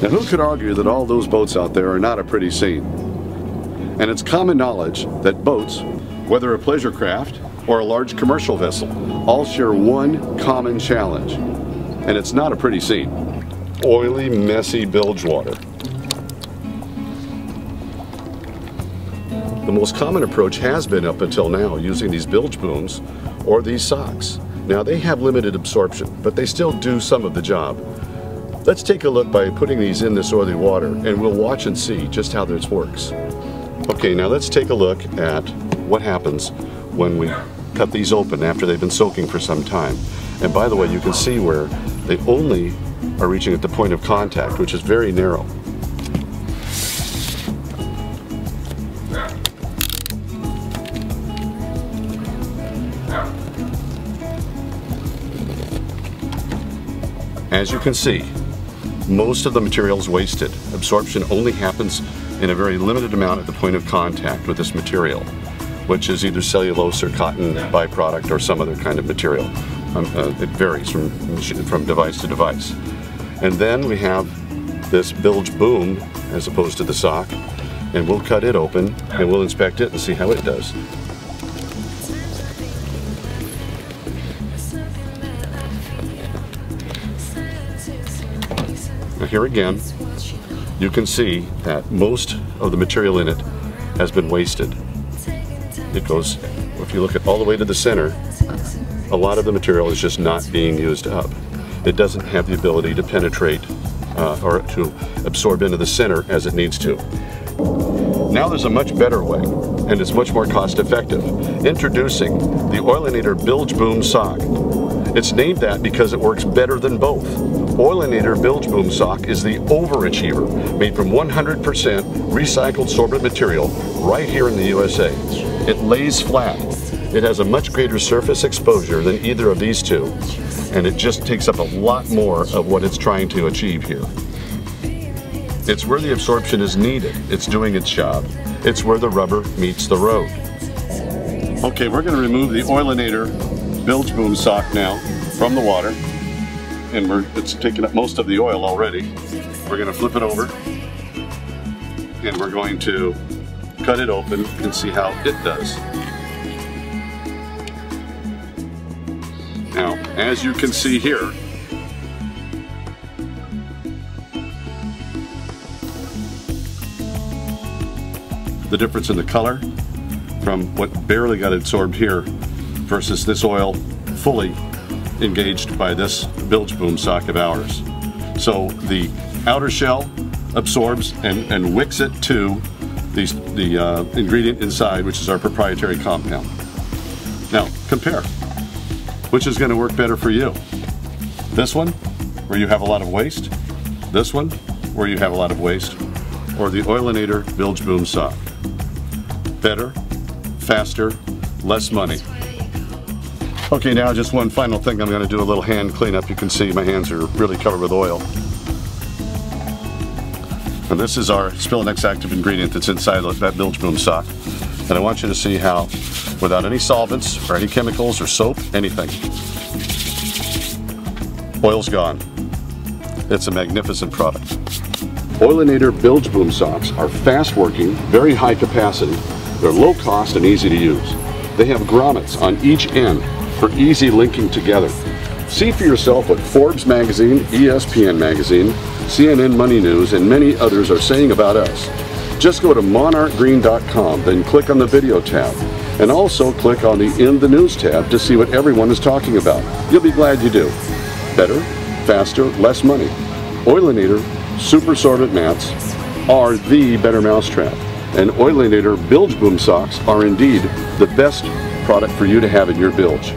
Now, who could argue that all those boats out there are not a pretty scene? And it's common knowledge that boats, whether a pleasure craft or a large commercial vessel, all share one common challenge. And it's not a pretty scene. Oily, messy bilge water. The most common approach has been up until now using these bilge booms or these socks. Now they have limited absorption, but they still do some of the job. Let's take a look by putting these in this oily water and we'll watch and see just how this works. Okay, now let's take a look at what happens when we cut these open after they've been soaking for some time. And by the way, you can see where they only are reaching at the point of contact, which is very narrow. As you can see, most of the material is wasted. Absorption only happens in a very limited amount at the point of contact with this material, which is either cellulose or cotton byproduct or some other kind of material. It varies from device to device. And then we have this bilge boom as opposed to the sock, and we'll cut it open and we'll inspect it and see how it does. Now here again, you can see that most of the material in it has been wasted. It goes, if you look at all the way to the center, a lot of the material is just not being used up. It doesn't have the ability to penetrate or to absorb into the center as it needs to. Now there's a much better way, and it's much more cost effective. Introducing the Oilinator Bilge Boom Sock. It's named that because it works better than both. Oilinator Bilge Boom Sock is the overachiever, made from 100% recycled sorbent material right here in the USA. It lays flat. It has a much greater surface exposure than either of these two, and it just takes up a lot more of what it's trying to achieve here. It's where the absorption is needed. It's doing its job. It's where the rubber meets the road. Okay, we're going to remove the Oilinator Bilge Boom Sock now from the water, and it's taken up most of the oil already. We're going to flip it over, and we're going to cut it open and see how it does. Now, as you can see here, the difference in the color from what barely got absorbed here versus this oil fully engaged by this bilge boom sock of ours. So the outer shell absorbs and wicks it to the ingredient inside, which is our proprietary compound. Now compare. Which is going to work better for you? This one, where you have a lot of waste? This one, where you have a lot of waste? Or the Oilinator Bilge Boom Sock? Better, faster, less money. Okay, now just one final thing. I'm going to do a little hand cleanup. You can see my hands are really covered with oil. And this is our Spillanex active ingredient that's inside that bilge boom sock. And I want you to see how, without any solvents or any chemicals or soap, anything, oil's gone. It's a magnificent product. Oilinator Bilge Boom Socks are fast working, very high capacity. They're low cost and easy to use. They have grommets on each end for easy linking together. See for yourself what Forbes magazine, ESPN magazine, CNN Money News, and many others are saying about us. Just go to monarchgreen.com, then click on the video tab, and also click on the In the News tab to see what everyone is talking about. You'll be glad you do. Better, faster, less money. Oilinator Super Sorbent Mats are the better mousetrap, and Oilinator Bilge Boom Socks are indeed the best product for you to have in your bilge.